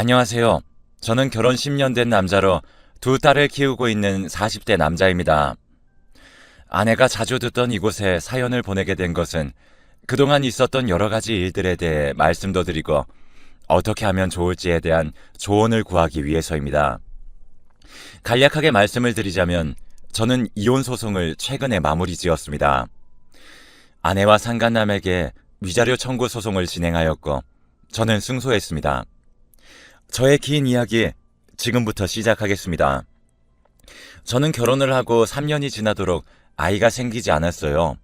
안녕하세요. 저는 결혼 10년 된 남자로 두 딸을 키우고 있는 40대 남자입니다. 아내가 자주 듣던 이곳에 사연을 보내게 된 것은 그동안 있었던 여러 가지 일들에 대해 말씀도 드리고 어떻게 하면 좋을지에 대한 조언을 구하기 위해서입니다. 간략하게 말씀을 드리자면 저는 이혼 소송을 최근에 마무리 지었습니다. 아내와 상간남에게 위자료 청구 소송을 진행하였고 저는 승소했습니다. 저의 긴 이야기 지금부터 시작하겠습니다. 저는 결혼을 하고 3년이 지나도록 아이가 생기지 않았어요.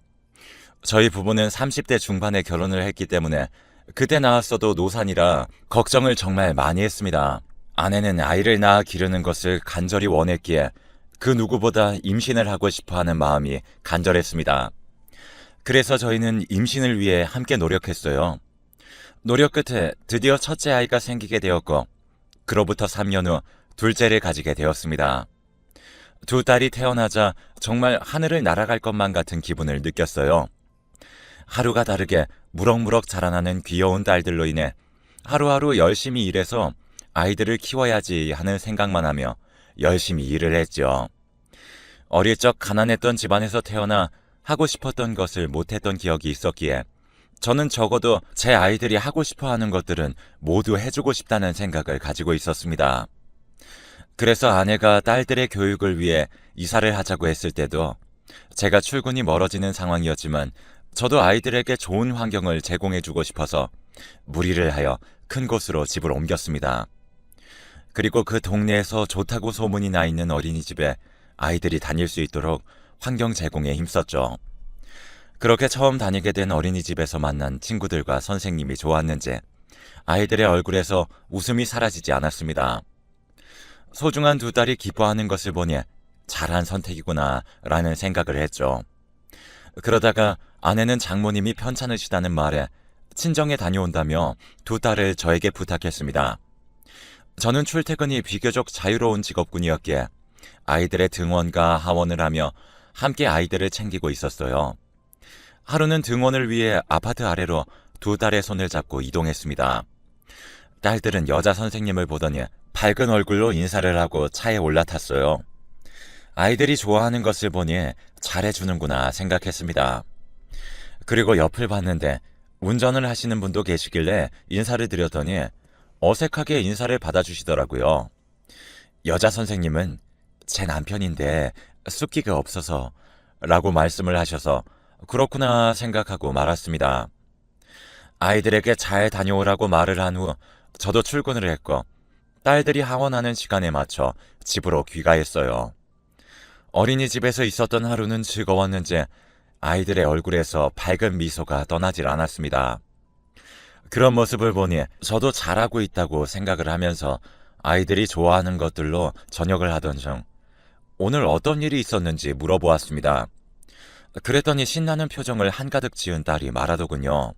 저희 부부는 30대 중반에 결혼을 했기 때문에 그때 낳았어도 노산이라 걱정을 정말 많이 했습니다. 아내는 아이를 낳아 기르는 것을 간절히 원했기에 그 누구보다 임신을 하고 싶어 하는 마음이 간절했습니다. 그래서 저희는 임신을 위해 함께 노력했어요. 노력 끝에 드디어 첫째 아이가 생기게 되었고 그로부터 3년 후 둘째를 가지게 되었습니다. 두 딸이 태어나자 정말 하늘을 날아갈 것만 같은 기분을 느꼈어요. 하루가 다르게 무럭무럭 자라나는 귀여운 딸들로 인해 하루하루 열심히 일해서 아이들을 키워야지 하는 생각만 하며 열심히 일을 했죠. 어릴 적 가난했던 집안에서 태어나 하고 싶었던 것을 못했던 기억이 있었기에 저는 적어도 제 아이들이 하고 싶어 하는 것들은 모두 해주고 싶다는 생각을 가지고 있었습니다. 그래서 아내가 딸들의 교육을 위해 이사를 하자고 했을 때도 제가 출근이 멀어지는 상황이었지만 저도 아이들에게 좋은 환경을 제공해주고 싶어서 무리를 하여 큰 곳으로 집을 옮겼습니다. 그리고 그 동네에서 좋다고 소문이 나 있는 어린이집에 아이들이 다닐 수 있도록 환경 제공에 힘썼죠. 그렇게 처음 다니게 된 어린이집에서 만난 친구들과 선생님이 좋았는지 아이들의 얼굴에서 웃음이 사라지지 않았습니다. 소중한 두 딸이 기뻐하는 것을 보니 잘한 선택이구나 라는 생각을 했죠. 그러다가 아내는 장모님이 편찮으시다는 말에 친정에 다녀온다며 두 딸을 저에게 부탁했습니다. 저는 출퇴근이 비교적 자유로운 직업군이었기에 아이들의 등원과 하원을 하며 함께 아이들을 챙기고 있었어요. 하루는 등원을 위해 아파트 아래로 두 딸의 손을 잡고 이동했습니다. 딸들은 여자 선생님을 보더니 밝은 얼굴로 인사를 하고 차에 올라탔어요. 아이들이 좋아하는 것을 보니 잘해주는구나 생각했습니다. 그리고 옆을 봤는데 운전을 하시는 분도 계시길래 인사를 드렸더니 어색하게 인사를 받아주시더라고요. 여자 선생님은 제 남편인데 숫기가 없어서 라고 말씀을 하셔서 그렇구나 생각하고 말았습니다. 아이들에게 잘 다녀오라고 말을 한 후 저도 출근을 했고 딸들이 하원하는 시간에 맞춰 집으로 귀가했어요. 어린이집에서 있었던 하루는 즐거웠는지 아이들의 얼굴에서 밝은 미소가 떠나질 않았습니다. 그런 모습을 보니 저도 잘하고 있다고 생각을 하면서 아이들이 좋아하는 것들로 저녁을 하던 중 오늘 어떤 일이 있었는지 물어보았습니다. 그랬더니 신나는 표정을 한가득 지은 딸이 말하더군요.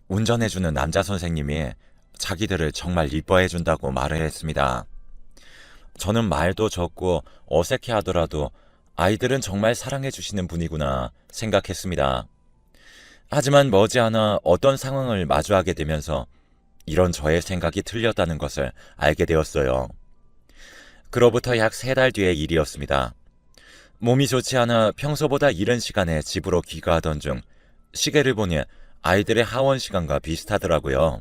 운전해주는 남자 선생님이 자기들을 정말 이뻐해준다고 말을 했습니다. 저는 말도 적고 어색해 하더라도 아이들은 정말 사랑해주시는 분이구나 생각했습니다. 하지만 머지않아 어떤 상황을 마주하게 되면서 이런 저의 생각이 틀렸다는 것을 알게 되었어요. 그로부터 약 3달 뒤의 일이었습니다. 몸이 좋지 않아 평소보다 이른 시간에 집으로 귀가하던 중 시계를 보니 아이들의 하원 시간과 비슷하더라고요.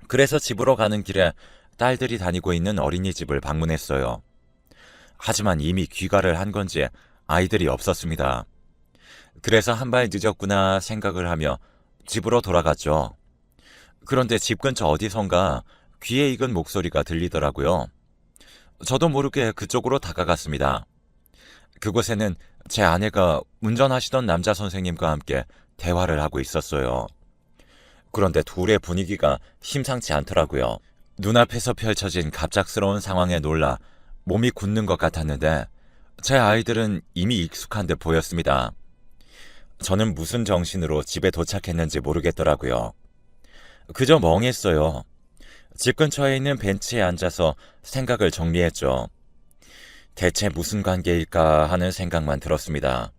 그래서 집으로 가는 길에 딸들이 다니고 있는 어린이집을 방문했어요. 하지만 이미 귀가를 한 건지 아이들이 없었습니다. 그래서 한 발 늦었구나 생각을 하며 집으로 돌아갔죠. 그런데 집 근처 어디선가 귀에 익은 목소리가 들리더라고요. 저도 모르게 그쪽으로 다가갔습니다. 그곳에는 제 아내가 운전하시던 남자 선생님과 함께 대화를 하고 있었어요. 그런데 둘의 분위기가 심상치 않더라고요. 눈앞에서 펼쳐진 갑작스러운 상황에 놀라 몸이 굳는 것 같았는데 제 아이들은 이미 익숙한 듯 보였습니다. 저는 무슨 정신으로 집에 도착했는지 모르겠더라고요. 그저 멍했어요. 집 근처에 있는 벤치에 앉아서 생각을 정리했죠. 대체 무슨 관계일까 하는 생각만 들었습니다.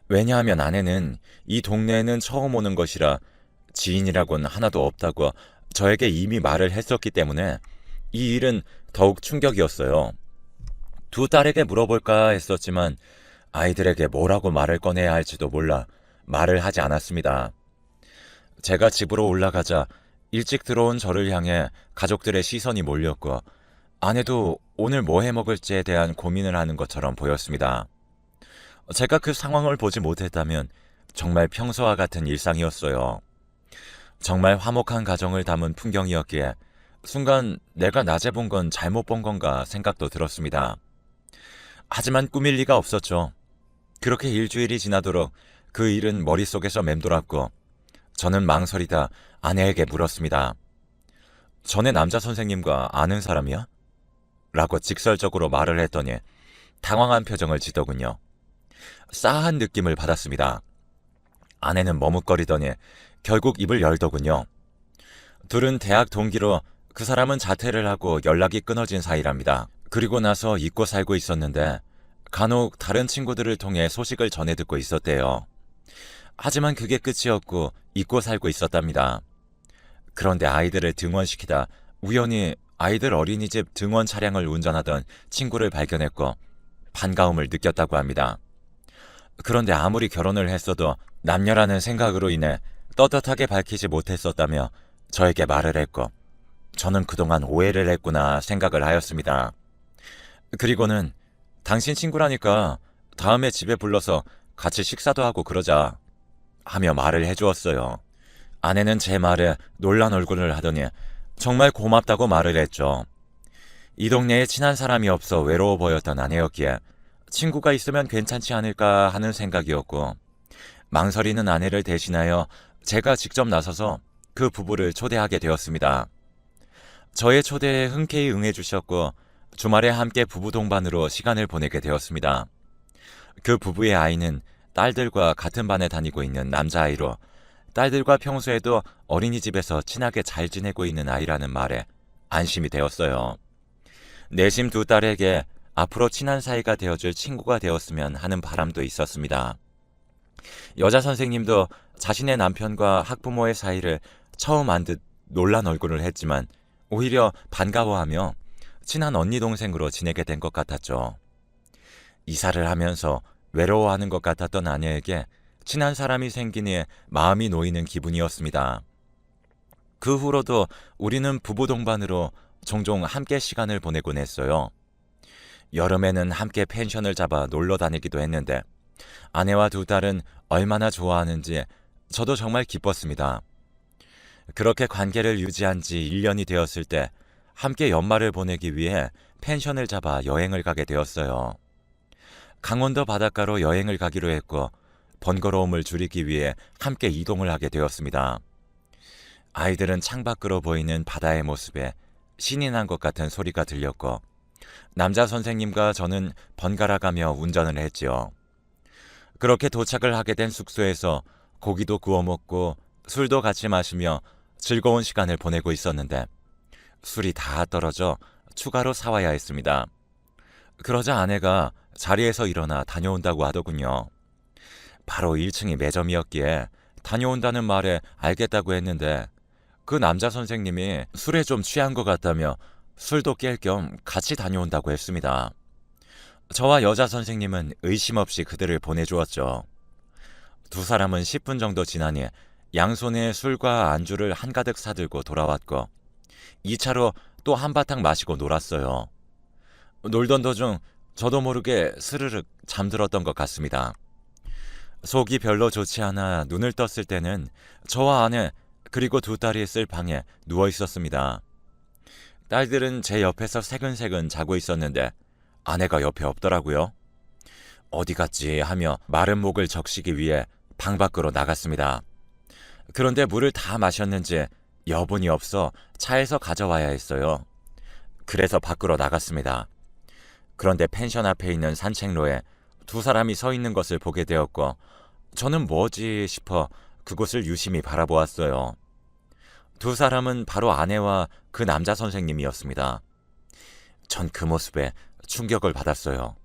왜냐하면 아내는 이 동네에는 처음 오는 것이라 지인이라곤 하나도 없다고 저에게 이미 말을 했었기 때문에 이 일은 더욱 충격이었어요. 두 딸에게 물어볼까 했었지만 아이들에게 뭐라고 말을 꺼내야 할지도 몰라 말을 하지 않았습니다. 제가 집으로 올라가자 일찍 들어온 저를 향해 가족들의 시선이 몰렸고 아내도 오늘 뭐 해 먹을지에 대한 고민을 하는 것처럼 보였습니다. 제가 그 상황을 보지 못했다면 정말 평소와 같은 일상이었어요. 정말 화목한 가정을 담은 풍경이었기에 순간 내가 낮에 본 건 잘못 본 건가 생각도 들었습니다. 하지만 꾸밀 리가 없었죠. 그렇게 일주일이 지나도록 그 일은 머릿속에서 맴돌았고 저는 망설이다 아내에게 물었습니다. 전에 남자 선생님과 아는 사람이야? 라고 직설적으로 말을 했더니 당황한 표정을 짓더군요. 싸한 느낌을 받았습니다. 아내는 머뭇거리더니 결국 입을 열더군요. 둘은 대학 동기로 그 사람은 자퇴를 하고 연락이 끊어진 사이랍니다. 그리고 나서 잊고 살고 있었는데 간혹 다른 친구들을 통해 소식을 전해 듣고 있었대요. 하지만 그게 끝이었고 잊고 살고 있었답니다. 그런데 아이들을 등원시키다 우연히 아이들 어린이집 등원 차량을 운전하던 친구를 발견했고 반가움을 느꼈다고 합니다. 그런데 아무리 결혼을 했어도 남녀라는 생각으로 인해 떳떳하게 밝히지 못했었다며 저에게 말을 했고 저는 그동안 오해를 했구나 생각을 하였습니다. 그리고는 당신 친구라니까 다음에 집에 불러서 같이 식사도 하고 그러자 하며 말을 해주었어요. 아내는 제 말에 놀란 얼굴을 하더니 정말 고맙다고 말을 했죠. 이 동네에 친한 사람이 없어 외로워 보였던 아내였기에 친구가 있으면 괜찮지 않을까 하는 생각이었고 망설이는 아내를 대신하여 제가 직접 나서서 그 부부를 초대하게 되었습니다. 저의 초대에 흔쾌히 응해주셨고 주말에 함께 부부 동반으로 시간을 보내게 되었습니다. 그 부부의 아이는 딸들과 같은 반에 다니고 있는 남자아이로 딸들과 평소에도 어린이집에서 친하게 잘 지내고 있는 아이라는 말에 안심이 되었어요. 내심 두 딸에게 앞으로 친한 사이가 되어줄 친구가 되었으면 하는 바람도 있었습니다. 여자 선생님도 자신의 남편과 학부모의 사이를 처음 안 듯 놀란 얼굴을 했지만 오히려 반가워하며 친한 언니 동생으로 지내게 된 것 같았죠. 이사를 하면서 외로워하는 것 같았던 아내에게 친한 사람이 생기니 마음이 놓이는 기분이었습니다. 그 후로도 우리는 부부 동반으로 종종 함께 시간을 보내곤 했어요. 여름에는 함께 펜션을 잡아 놀러 다니기도 했는데 아내와 두 딸은 얼마나 좋아하는지 저도 정말 기뻤습니다. 그렇게 관계를 유지한 지 1년이 되었을 때 함께 연말을 보내기 위해 펜션을 잡아 여행을 가게 되었어요. 강원도 바닷가로 여행을 가기로 했고 번거로움을 줄이기 위해 함께 이동을 하게 되었습니다. 아이들은 창밖으로 보이는 바다의 모습에 신이 난 것 같은 소리가 들렸고 남자 선생님과 저는 번갈아가며 운전을 했지요. 그렇게 도착을 하게 된 숙소에서 고기도 구워 먹고 술도 같이 마시며 즐거운 시간을 보내고 있었는데 술이 다 떨어져 추가로 사와야 했습니다. 그러자 아내가 자리에서 일어나 다녀온다고 하더군요. 바로 1층이 매점이었기에 다녀온다는 말에 알겠다고 했는데 그 남자 선생님이 술에 좀 취한 것 같다며 술도 깰 겸 같이 다녀온다고 했습니다. 저와 여자 선생님은 의심 없이 그들을 보내주었죠. 두 사람은 10분 정도 지나니 양손에 술과 안주를 한가득 사들고 돌아왔고 2차로 또 한바탕 마시고 놀았어요. 놀던 도중 저도 모르게 스르륵 잠들었던 것 같습니다. 속이 별로 좋지 않아 눈을 떴을 때는 저와 아내 그리고 두 딸이 쓸 방에 누워 있었습니다. 딸들은 제 옆에서 새근새근 자고 있었는데 아내가 옆에 없더라고요. 어디 갔지 하며 마른 목을 적시기 위해 방 밖으로 나갔습니다. 그런데 물을 다 마셨는지 여분이 없어 차에서 가져와야 했어요. 그래서 밖으로 나갔습니다. 그런데 펜션 앞에 있는 산책로에 두 사람이 서 있는 것을 보게 되었고 저는 뭐지 싶어 그곳을 유심히 바라보았어요. 두 사람은 바로 아내와 그 남자 선생님이었습니다. 전 그 모습에 충격을 받았어요.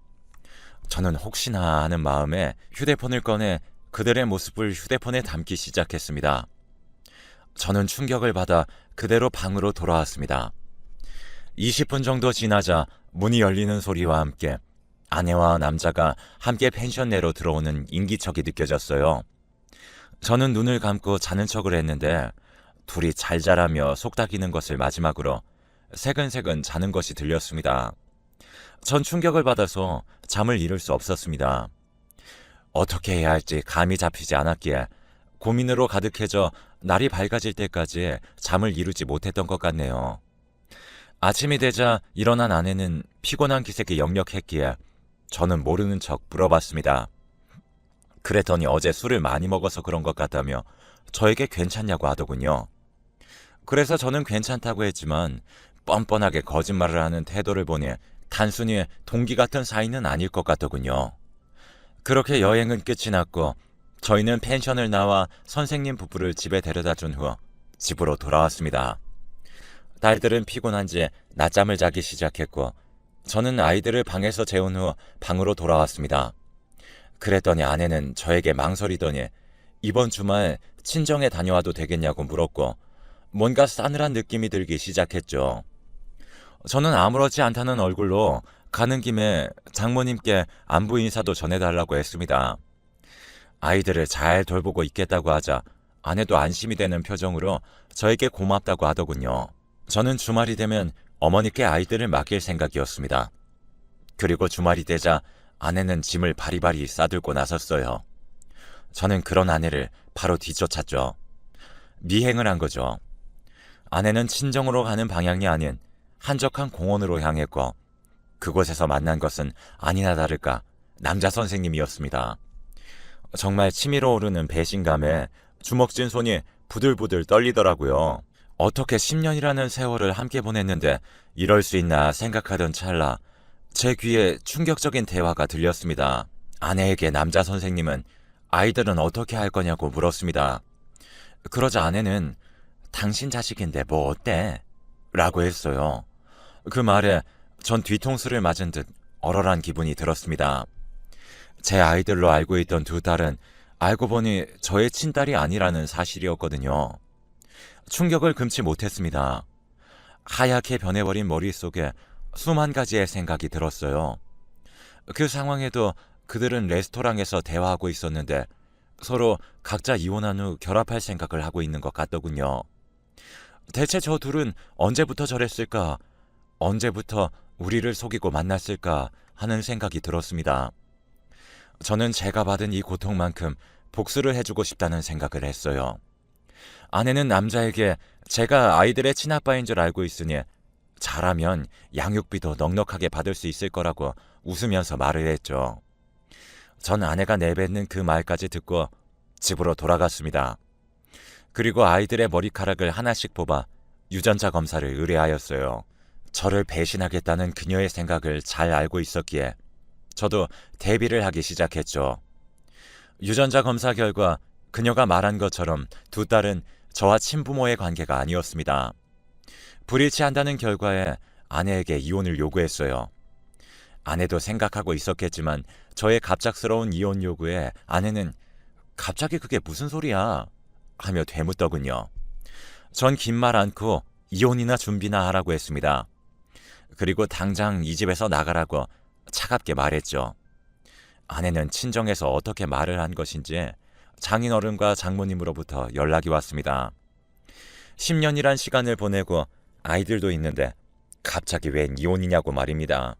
저는 혹시나 하는 마음에 휴대폰을 꺼내 그들의 모습을 휴대폰에 담기 시작했습니다. 저는 충격을 받아 그대로 방으로 돌아왔습니다. 20분 정도 지나자 문이 열리는 소리와 함께 아내와 남자가 함께 펜션 내로 들어오는 인기척이 느껴졌어요. 저는 눈을 감고 자는 척을 했는데 둘이 잘 자라며 속닥이는 것을 마지막으로 새근새근 자는 것이 들렸습니다. 전 충격을 받아서 잠을 이룰 수 없었습니다. 어떻게 해야 할지 감이 잡히지 않았기에 고민으로 가득해져 날이 밝아질 때까지 잠을 이루지 못했던 것 같네요. 아침이 되자 일어난 아내는 피곤한 기색이 역력했기에 저는 모르는 척 물어봤습니다. 그랬더니 어제 술을 많이 먹어서 그런 것 같다며 저에게 괜찮냐고 하더군요. 그래서 저는 괜찮다고 했지만 뻔뻔하게 거짓말을 하는 태도를 보니 단순히 동기 같은 사이는 아닐 것 같더군요. 그렇게 여행은 끝이 났고 저희는 펜션을 나와 선생님 부부를 집에 데려다 준 후 집으로 돌아왔습니다. 딸들은 피곤한지 낮잠을 자기 시작했고 저는 아이들을 방에서 재운 후 방으로 돌아왔습니다. 그랬더니 아내는 저에게 망설이더니 이번 주말 친정에 다녀와도 되겠냐고 물었고 뭔가 싸늘한 느낌이 들기 시작했죠. 저는 아무렇지 않다는 얼굴로 가는 김에 장모님께 안부 인사도 전해달라고 했습니다. 아이들을 잘 돌보고 있겠다고 하자 아내도 안심이 되는 표정으로 저에게 고맙다고 하더군요. 저는 주말이 되면 어머니께 아이들을 맡길 생각이었습니다. 그리고 주말이 되자 아내는 짐을 바리바리 싸들고 나섰어요. 저는 그런 아내를 바로 뒤쫓았죠. 미행을 한 거죠. 아내는 친정으로 가는 방향이 아닌 한적한 공원으로 향했고 그곳에서 만난 것은 아니나 다를까 남자 선생님이었습니다. 정말 치밀어 오르는 배신감에 주먹진 손이 부들부들 떨리더라고요. 어떻게 10년이라는 세월을 함께 보냈는데 이럴 수 있나 생각하던 찰나 제 귀에 충격적인 대화가 들렸습니다. 아내에게 남자 선생님은 아이들은 어떻게 할 거냐고 물었습니다. 그러자 아내는 당신 자식인데 뭐 어때? 라고 했어요. 그 말에 전 뒤통수를 맞은 듯 얼얼한 기분이 들었습니다. 제 아이들로 알고 있던 두 딸은 알고 보니 저의 친딸이 아니라는 사실이었거든요. 충격을 금치 못했습니다. 하얗게 변해버린 머릿속에 수만 가지의 생각이 들었어요. 그 상황에도 그들은 레스토랑에서 대화하고 있었는데 서로 각자 이혼한 후 결합할 생각을 하고 있는 것 같더군요. 대체 저 둘은 언제부터 저랬을까? 언제부터 우리를 속이고 만났을까 하는 생각이 들었습니다. 저는 제가 받은 이 고통만큼 복수를 해주고 싶다는 생각을 했어요. 아내는 남자에게 제가 아이들의 친아빠인 줄 알고 있으니 잘하면 양육비도 넉넉하게 받을 수 있을 거라고 웃으면서 말을 했죠. 전 아내가 내뱉는 그 말까지 듣고 집으로 돌아갔습니다. 그리고 아이들의 머리카락을 하나씩 뽑아 유전자 검사를 의뢰하였어요. 저를 배신하겠다는 그녀의 생각을 잘 알고 있었기에 저도 대비를 하기 시작했죠. 유전자 검사 결과 그녀가 말한 것처럼 두 딸은 저와 친부모의 관계가 아니었습니다. 불일치한다는 결과에 아내에게 이혼을 요구했어요. 아내도 생각하고 있었겠지만 저의 갑작스러운 이혼 요구에 아내는 갑자기 그게 무슨 소리야? 하며 되묻더군요. 전 긴 말 않고 이혼이나 준비나 하라고 했습니다. 그리고 당장 이 집에서 나가라고 차갑게 말했죠. 아내는 친정에서 어떻게 말을 한 것인지 장인어른과 장모님으로부터 연락이 왔습니다. 10년이란 시간을 보내고 아이들도 있는데 갑자기 웬 이혼이냐고 말입니다.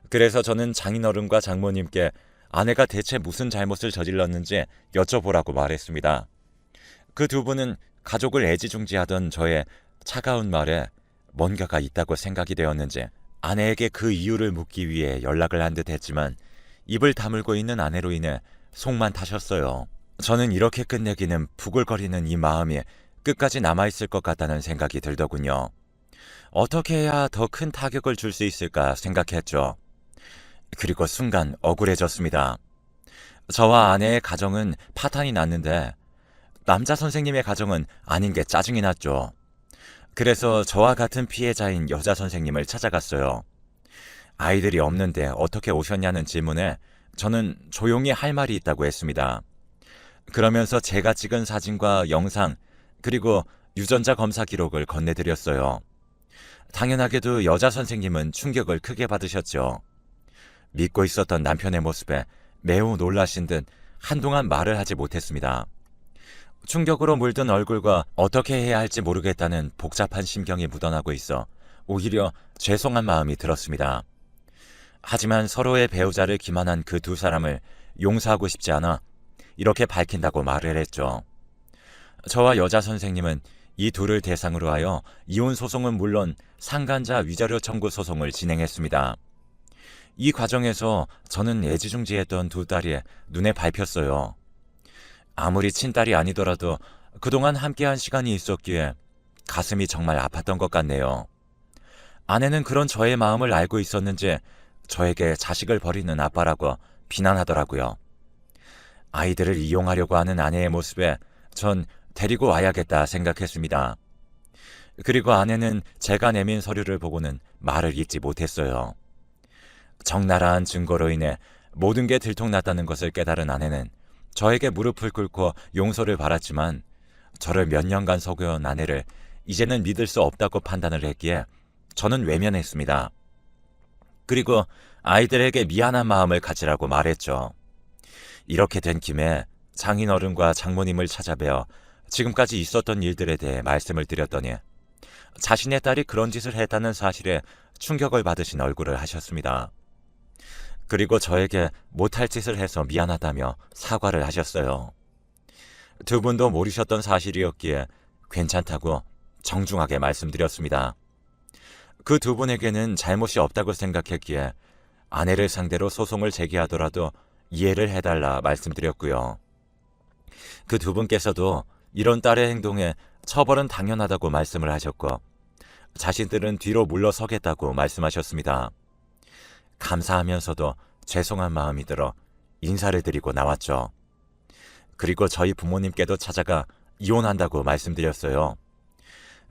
그래서 저는 장인어른과 장모님께 아내가 대체 무슨 잘못을 저질렀는지 여쭤보라고 말했습니다. 그 두 분은 가족을 애지중지하던 저의 차가운 말에 뭔가가 있다고 생각이 되었는지 아내에게 그 이유를 묻기 위해 연락을 한 듯 했지만 입을 다물고 있는 아내로 인해 속만 타셨어요. 저는 이렇게 끝내기는 부글거리는 이 마음이 끝까지 남아있을 것 같다는 생각이 들더군요. 어떻게 해야 더 큰 타격을 줄 수 있을까 생각했죠. 그리고 순간 억울해졌습니다. 저와 아내의 가정은 파탄이 났는데 남자 선생님의 가정은 아닌 게 짜증이 났죠. 그래서 저와 같은 피해자인 여자 선생님을 찾아갔어요. 아이들이 없는데 어떻게 오셨냐는 질문에 저는 조용히 할 말이 있다고 했습니다. 그러면서 제가 찍은 사진과 영상 그리고 유전자 검사 기록을 건네드렸어요. 당연하게도 여자 선생님은 충격을 크게 받으셨죠. 믿고 있었던 남편의 모습에 매우 놀라신 듯 한동안 말을 하지 못했습니다. 충격으로 물든 얼굴과 어떻게 해야 할지 모르겠다는 복잡한 심경이 묻어나고 있어 오히려 죄송한 마음이 들었습니다. 하지만 서로의 배우자를 기만한 그 두 사람을 용서하고 싶지 않아 이렇게 밝힌다고 말을 했죠. 저와 여자 선생님은 이 둘을 대상으로 하여 이혼 소송은 물론 상간자 위자료 청구 소송을 진행했습니다. 이 과정에서 저는 애지중지했던 두 딸이 눈에 밟혔어요. 아무리 친딸이 아니더라도 그동안 함께한 시간이 있었기에 가슴이 정말 아팠던 것 같네요. 아내는 그런 저의 마음을 알고 있었는지 저에게 자식을 버리는 아빠라고 비난하더라고요. 아이들을 이용하려고 하는 아내의 모습에 전 데리고 와야겠다 생각했습니다. 그리고 아내는 제가 내민 서류를 보고는 말을 잇지 못했어요. 적나라한 증거로 인해 모든 게 들통났다는 것을 깨달은 아내는 저에게 무릎을 꿇고 용서를 바랐지만 저를 몇 년간 속여온 아내를 이제는 믿을 수 없다고 판단을 했기에 저는 외면했습니다. 그리고 아이들에게 미안한 마음을 가지라고 말했죠. 이렇게 된 김에 장인어른과 장모님을 찾아뵈어 지금까지 있었던 일들에 대해 말씀을 드렸더니 자신의 딸이 그런 짓을 했다는 사실에 충격을 받으신 얼굴을 하셨습니다. 그리고 저에게 못할 짓을 해서 미안하다며 사과를 하셨어요. 두 분도 모르셨던 사실이었기에 괜찮다고 정중하게 말씀드렸습니다. 그 두 분에게는 잘못이 없다고 생각했기에 아내를 상대로 소송을 제기하더라도 이해를 해달라 말씀드렸고요. 그 두 분께서도 이런 딸의 행동에 처벌은 당연하다고 말씀을 하셨고 자신들은 뒤로 물러서겠다고 말씀하셨습니다. 감사하면서도 죄송한 마음이 들어 인사를 드리고 나왔죠. 그리고 저희 부모님께도 찾아가 이혼한다고 말씀드렸어요.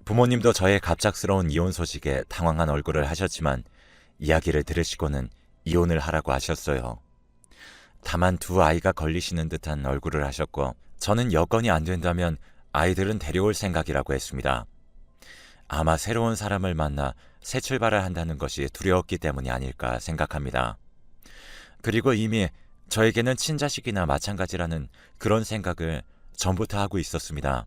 부모님도 저의 갑작스러운 이혼 소식에 당황한 얼굴을 하셨지만 이야기를 들으시고는 이혼을 하라고 하셨어요. 다만 두 아이가 걸리시는 듯한 얼굴을 하셨고 저는 여건이 안 된다면 아이들은 데려올 생각이라고 했습니다. 아마 새로운 사람을 만나 새 출발을 한다는 것이 두려웠기 때문이 아닐까 생각합니다. 그리고 이미 저에게는 친자식이나 마찬가지라는 그런 생각을 전부터 하고 있었습니다.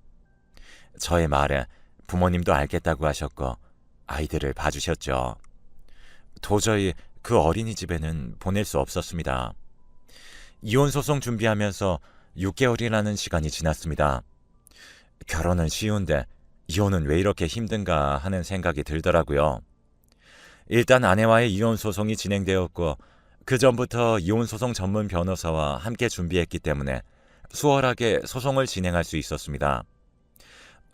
저의 말에 부모님도 알겠다고 하셨고 아이들을 봐주셨죠. 도저히 그 어린이집에는 보낼 수 없었습니다. 이혼 소송 준비하면서 6개월이라는 시간이 지났습니다. 결혼은 쉬운데 이혼은 왜 이렇게 힘든가 하는 생각이 들더라고요. 일단 아내와의 이혼 소송이 진행되었고 그 전부터 이혼 소송 전문 변호사와 함께 준비했기 때문에 수월하게 소송을 진행할 수 있었습니다.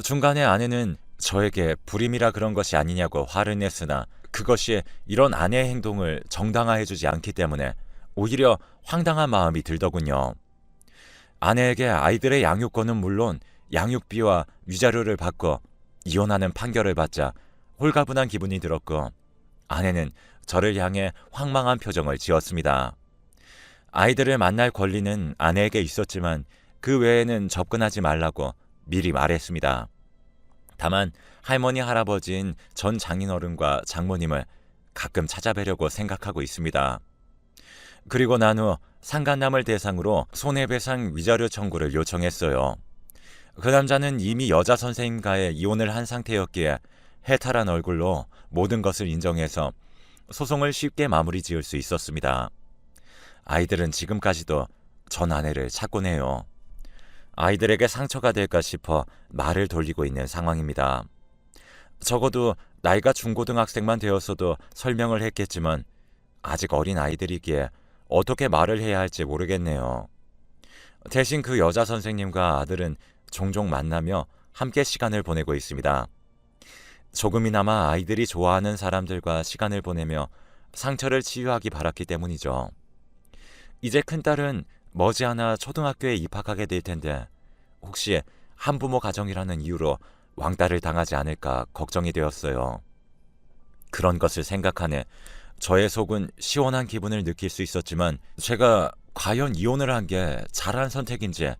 중간에 아내는 저에게 불임이라 그런 것이 아니냐고 화를 냈으나 그것이 이런 아내의 행동을 정당화해주지 않기 때문에 오히려 황당한 마음이 들더군요. 아내에게 아이들의 양육권은 물론 양육비와 위자료를 받고 이혼하는 판결을 받자 홀가분한 기분이 들었고 아내는 저를 향해 황망한 표정을 지었습니다. 아이들을 만날 권리는 아내에게 있었지만 그 외에는 접근하지 말라고 미리 말했습니다. 다만 할머니 할아버지인 전 장인어른과 장모님을 가끔 찾아뵈려고 생각하고 있습니다. 그리고 난 후 상간남을 대상으로 손해배상 위자료 청구를 요청했어요. 그 남자는 이미 여자 선생님과의 이혼을 한 상태였기에 해탈한 얼굴로 모든 것을 인정해서 소송을 쉽게 마무리 지을 수 있었습니다. 아이들은 지금까지도 전 아내를 찾곤 해요. 아이들에게 상처가 될까 싶어 말을 돌리고 있는 상황입니다. 적어도 나이가 중고등학생만 되었어도 설명을 했겠지만 아직 어린 아이들이기에 어떻게 말을 해야 할지 모르겠네요. 대신 그 여자 선생님과 아들은 종종 만나며 함께 시간을 보내고 있습니다. 조금이나마 아이들이 좋아하는 사람들과 시간을 보내며 상처를 치유하기 바랐기 때문이죠. 이제 큰딸은 머지않아 초등학교에 입학하게 될 텐데 혹시 한부모 가정이라는 이유로 왕따를 당하지 않을까 걱정이 되었어요. 그런 것을 생각하네 저의 속은 시원한 기분을 느낄 수 있었지만 제가 과연 이혼을 한 게 잘한 선택인지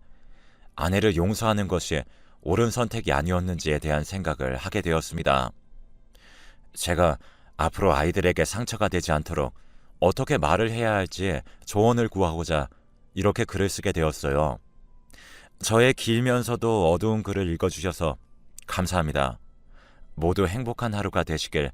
아내를 용서하는 것이 옳은 선택이 아니었는지에 대한 생각을 하게 되었습니다. 제가 앞으로 아이들에게 상처가 되지 않도록 어떻게 말을 해야 할지 조언을 구하고자 이렇게 글을 쓰게 되었어요. 저의 길면서도 어두운 글을 읽어주셔서 감사합니다. 모두 행복한 하루가 되시길